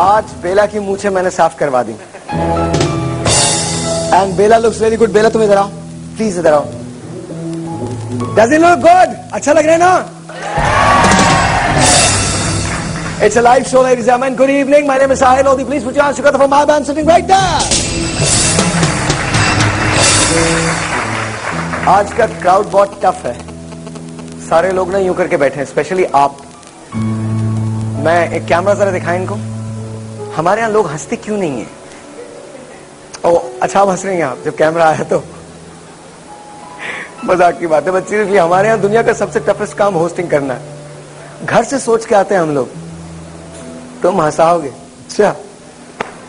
आज बेला की मूछें मैंने साफ करवा दी। And Bella looks very good. Bella तुम इधर आओ प्लीज, इधर आओ। Does it look good? अच्छा लग रहा है ना? It's a live show, ladies and gentlemen. Good evening. My name is Sahil Lodi. Please put your hands together for my band sitting right there. आज का क्राउड बहुत टफ है। सारे लोग ना यूं करके बैठे हैं, स्पेशली आप। मैं एक कैमरा जरा दिखाएं इनको। हमारे यहाँ लोग हंसते क्यों नहीं है? ओ अच्छा, आप हंस रही हैं आप जब कैमरा आया तो। मजाक की बात है, बट सीरियसली हमारे यहाँ दुनिया का सबसे टफेस्ट काम होस्टिंग करना है। घर से सोच के आते हैं हम लोग। तुम हंसाओगे? अच्छा,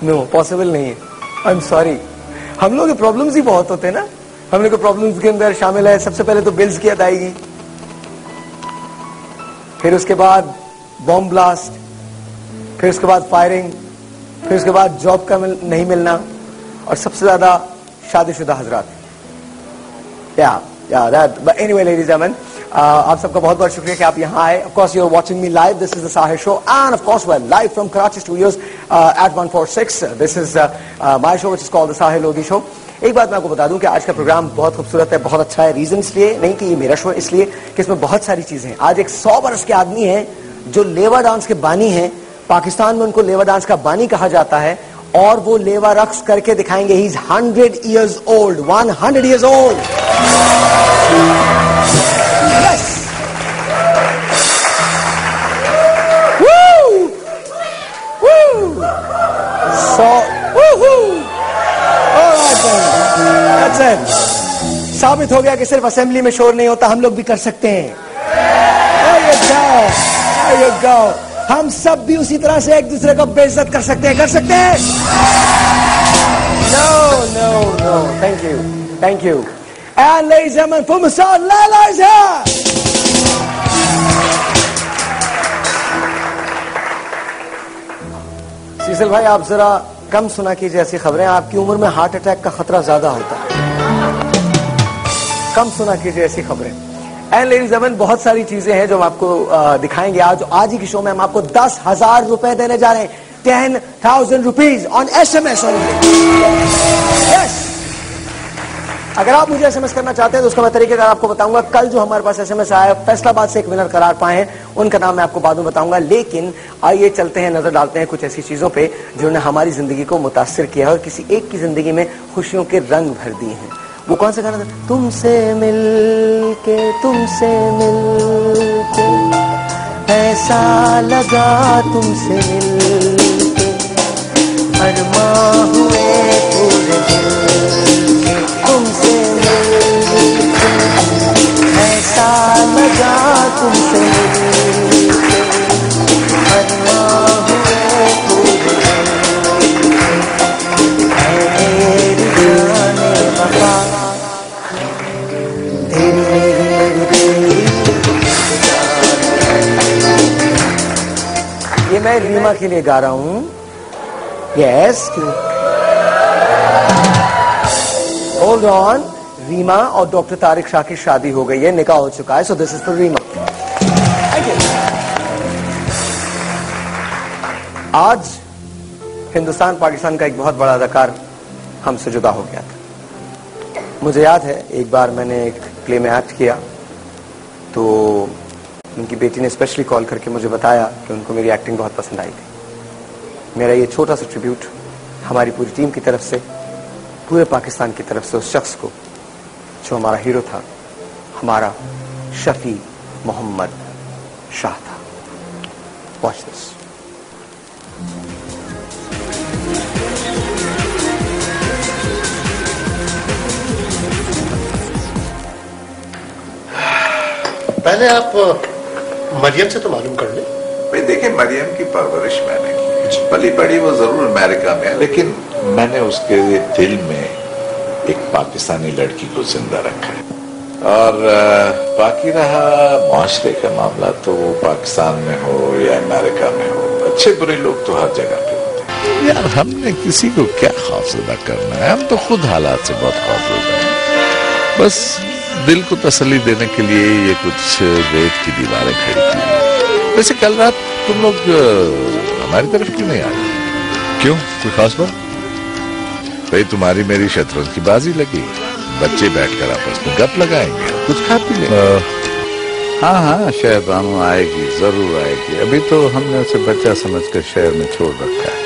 नो पॉसिबल नहीं है। I am sorry. हम लोग के प्रॉब्लम्स ही बहुत होते हैं ना। हम लोग के प्रॉब्लम्स के अंदर शामिल है सबसे पहले तो बिल्स की अदायगी, फिर उसके बाद बॉम्ब ब्लास्ट, फिर उसके बाद फायरिंग, फिर उसके बाद जॉब का नहीं मिलना, और सबसे ज्यादा शादीशुदा हजरात। But anyway, ladies and gentlemen, आप सबका बहुत बहुत शुक्रिया कि आप यहाँ आए। Of course, you're watching me live. This is the Sahil Show, and of course, we're live from Karachi Studios at 146. This is my show, which is called the Sahil Lodi Show. एक बात मैं आपको बता दूं कि आज का programme बहुत खूबसूरत है, बहुत अच्छा है। रीजन इसलिए नहीं कि ये मेरा शो, इसलिए कि इसमें बहुत सारी चीजें हैं। आज एक 100 बरस के आदमी हैं जो लेवा डांस के बानी हैं। पाकिस्तान में उनको लेवा डांस का बानी कहा जाता है, और वो लेवा रक्स करके दिखाएंगे। He is 100 years old, 100 years old. Yes. Woo! Woo! So, woohoo! All right then. That's it. साबित हो गया कि सिर्फ असेंबली में शोर नहीं होता, हम लोग भी कर सकते हैं। There you go. There you go. हम सब भी उसी तरह से एक दूसरे को बेइज्जत कर सकते हैं, कर सकते हैं? No, no, no. Thank you. Thank you. And ladies and gentlemen, from Masad, Laila is here. Sisal भाई, आप जरा कम सुना कीजिए ऐसी खबरें। आपकी उम्र में हार्ट अटैक का खतरा ज्यादा होता है। कम सुना कीजिए ऐसी खबरें। एंड लेडीज एंड जेंटलमैन, बहुत सारी चीजें हैं जो हम आपको दिखाएंगे आज ही की शो में। हम आपको 10,000 रुपए देने जा रहे हैं। 10,000 rupees on SMS only. Yes. अगर आप मुझे SMS करना चाहते हैं तो उसका मैं तरीकेकार आपको बताऊंगा। कल जो हमारे पास SMS आया, फैसलाबाद से एक विनर करार पाए हैं, उनका नाम मैं आपको बाद में बताऊंगा। लेकिन आइए चलते हैं, नजर डालते हैं कुछ ऐसी चीजों पे जिन्होंने हमारी जिंदगी को मुतासिर किया है और किसी एक की जिंदगी में खुशियों के रंग भर दिए हैं। वो कौन सा गाना था? तुमसे मिलके ऐसा लगा, तुमसे मिलके अरमां हुए पूरे दिल के, तुमसे मिलके ऐसा लगा, तुमसे मिलके अरमां हुए पूरे दिल के, मेरी जाने वफा ये मैं रीमा के लिए गा रहा हूं। Yes, hold on. रीमा और डॉक्टर तारिक शाह की शादी हो गई है, निकाह हो चुका है। So this is for Reema. Thank you. आज हिंदुस्तान पाकिस्तान का एक बहुत बड़ा अदाकार हमसे जुदा हो गया था। मुझे याद है एक बार मैंने एक प्ले में एक्ट किया तो उनकी बेटी ने स्पेशली कॉल करके मुझे बताया कि उनको मेरी एक्टिंग बहुत पसंद आई थी। मेरा ये छोटा सा ट्रिब्यूट हमारी पूरी टीम की तरफ से, पूरे पाकिस्तान की तरफ से उस शख्स को जो हमारा हीरो था, हमारा शफी मोहम्मद शाह था। Watch this. पहले आप मरियम से तो मालूम कर ले। भाई देखिए, मरियम की परवरिश मैंने की, पली पड़ी वो जरूर अमेरिका में, लेकिन मैंने उसके दिल में एक पाकिस्तानी लड़की को जिंदा रखा है। और बाकी रहा मुआशरे का मामला, तो वो पाकिस्तान में हो या अमेरिका में हो, अच्छे बुरे लोग तो हर जगह पे होते हैं। यार, हमने किसी को क्या खौफजदा करना है? हम तो खुद हालात से बहुत खौफजदा हैं। बस दिल को तसल्ली देने के लिए ये कुछ रेत की दीवारें खड़ी की। वैसे कल रात तुम लोग हमारी तरफ क्यों नहीं आए? क्यों, कोई खास बात? भाई तुम्हारी मेरी शतरंज की बाजी लगी, बच्चे बैठकर आपस में गप लगाएंगे, कुछ खा पी लेंगे। हाँ हाँ, शायद बानो आएगी, जरूर आएगी। अभी तो हमने उसे बच्चा समझकर शहर में छोड़ रखा है।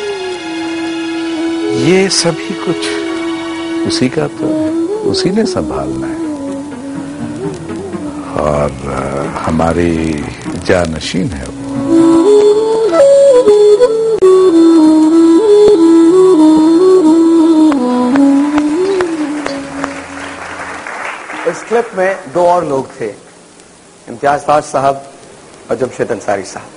ये सभी कुछ उसी का तो है, उसी ने संभालना है और हमारी जानशीन है वो। इस क्लिप में दो और लोग थे, इम्तियाज फाज साहब और जमशेद अंसारी साहब।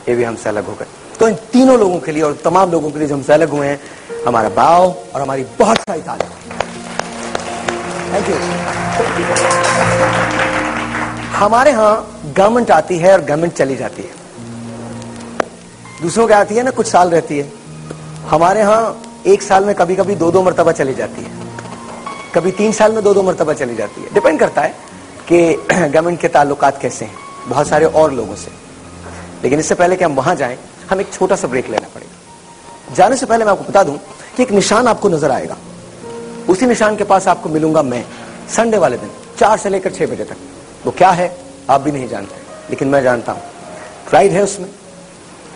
ये भी हमसे अलग हो गए। तो इन तीनों लोगों के लिए और तमाम लोगों के लिए जो हमसे अलग हुए हैं, हमारा भाव और हमारी बहुत सारी तारीफ। Thank you. हमारे यहां गवर्नमेंट आती है और गवर्नमेंट चली जाती है, दूसरों की आती है ना, कुछ साल रहती है। हमारे यहां एक साल में कभी कभी दो मरतबा चली जाती है, कभी 3 साल में दो मरतबा चली जाती है। डिपेंड करता है कि गवर्नमेंट के ताल्लुकात कैसे हैं बहुत सारे और लोगों से। लेकिन इससे पहले कि हम वहां जाएं, हम एक छोटा सा ब्रेक लेना पड़ेगा। जाने से पहले मैं आपको बता दूं कि एक निशान आपको नजर आएगा, उसी निशान के पास आपको मिलूंगा मैं संडे वाले दिन 4 से लेकर 6 बजे तक। वो क्या है आप भी नहीं जानते, लेकिन मैं जानता हूं। प्राइड है उसमें,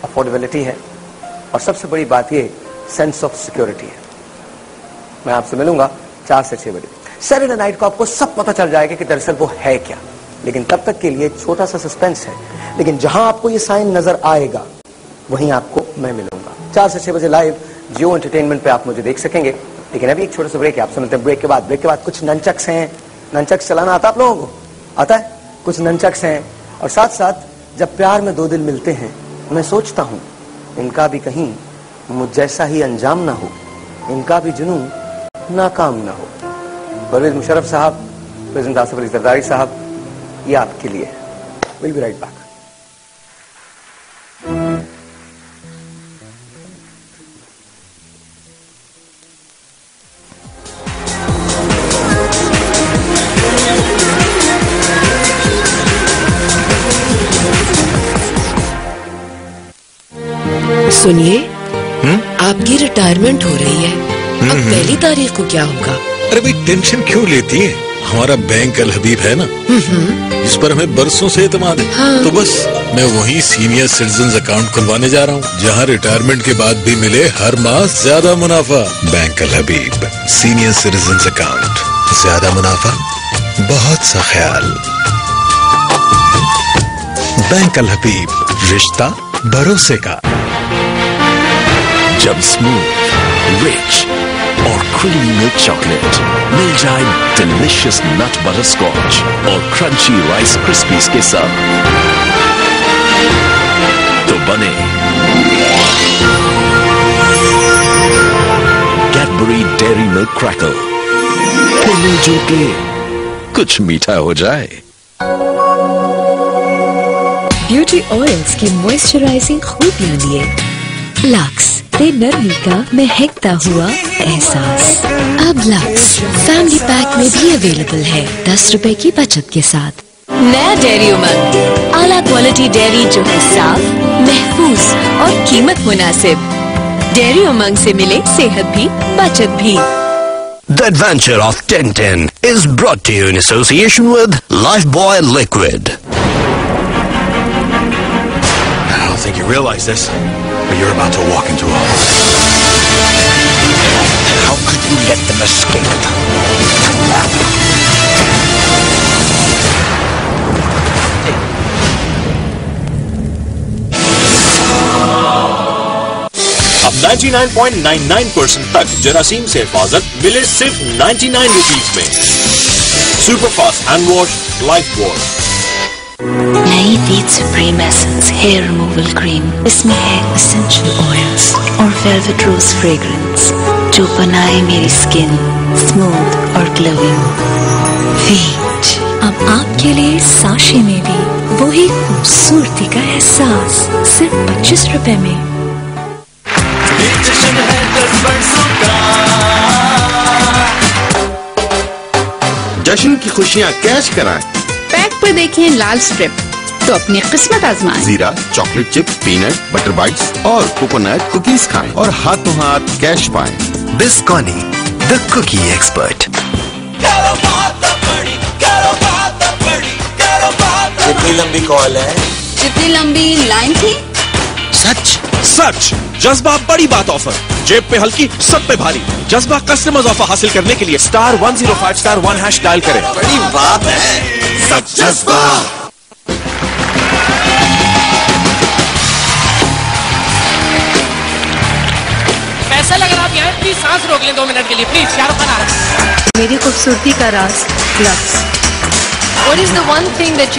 अफोर्डेबिलिटी है और सबसे बड़ी बात ये सेंस ऑफ सिक्योरिटी है। मैं आपसे मिलूंगा 4 से 6 बजे। सैटरडे नाइट को आपको सब पता चल जाएगा कि दरअसल वो है क्या, लेकिन तब तक के लिए छोटा सा सस्पेंस है। लेकिन जहां आपको ये साइन नजर आएगा वहीं आपको मैं मिलूंगा 4 से 6 बजे लाइव जियो एंटरटेनमेंट पे आप मुझे देख सकेंगे। लेकिन अभी एक छोटा सा ब्रेक है, आप सुनते हैं। ब्रेक के बाद कुछ ननचक्स हैं। ननचक्स चलाना आता आप लोगों को? आता है? कुछ ननचक्स हैं। और साथ साथ जब प्यार में दो दिल मिलते हैं, मैं सोचता हूं इनका भी कहीं मुझ जैसा ही अंजाम ना हो, इनका भी जुनून नाकाम ना हो। परवेज मुशर्रफ साहब, प्रेसिडेंट आसिफ अली जरदारी साहब, ये आपके लिए। Will be right back. सुनिए, आपकी रिटायरमेंट हो रही है। अब पहली तारीख को क्या होगा? अरे भाई टेंशन क्यों लेती है, हमारा बैंक अल हबीब है ना, जिस पर हमें बरसों से एतमाद है। हाँ। तो बस मैं वही सीनियर सिटीजन अकाउंट खुलवाने जा रहा हूँ, जहाँ रिटायरमेंट के बाद भी मिले हर माह ज्यादा मुनाफा। बैंक अल हबीब सीनियर सिटीजन अकाउंट, ज्यादा मुनाफा, बहुत सा ख्याल। बैंक अल हबीब, रिश्ता भरोसे का। जब स्मूथ, रिच और क्रीमी मिल्क चॉकलेट मिल जाए डिलिशियस नट बटर स्कॉच और क्रंची राइस क्रिस्पीज के साथ, तो बने कैडबरी डेयरी मिल्क क्रैकल। मिलजुल के कुछ मीठा हो जाए। ब्यूटी ऑयल्स की मॉइस्चराइजिंग खूबियां लिए लक्स ते नरमी का महकता हुआ एहसास। अब लक्स फैमिली पैक में भी अवेलेबल है 10 रुपए की बचत के साथ। नया डेयरी उमंग, आला क्वालिटी डेयरी जो है साफ, महफूज और कीमत मुनासिब। डेयरी उमंग से मिले सेहत भी बचत भी। The adventure of Tintin is brought to you in association with Lifebuoy Liquid. I don't think you realize this, but you're about to walk into a... How could you let them escape? अब 99.99% तक जरासीम से हिफाजत मिले सिर्फ 99 rupees में। Superfast hand wash Lifebuoy. नई Veet supreme essence hair removal cream, इसमें है एसेंशियल ऑयल्स और वेलवेट रोज फ्रेग्रेंस जो बनाए मेरी स्किन स्मूथ और ग्लोइंग। वीट अब आपके लिए साशे में भी वही खूबसूरती का एहसास सिर्फ 25 रुपए में। जश्न की खुशियाँ कैश कराएं। पैक पर देखें लाल स्ट्रिप तो अपनी किस्मत आजमाएं। जीरा chocolate chip, peanut butter bytes और कोकोनट कुकीज खाएं और हाथों हाथ कैश पाएं। बिस्कॉनी, द कुकी एक्सपर्ट। कितनी लंबी कॉल है? जितनी लंबी लाइन थी। सच जज्बा बड़ी बात ऑफर, जेब पे हल्की सब पे भारी। जज्बा कस्टमर्स ऑफर हासिल करने के लिए *105*1# डायल करें। बड़ी बात है, सच जज्बा। पैसा लगा आप यहाँ प्लीज सांस रोक लें 2 मिनट के लिए प्लीज। शाहरुख खान आ रहा है। मेरी खूबसूरती का राज lux. What is the one thing that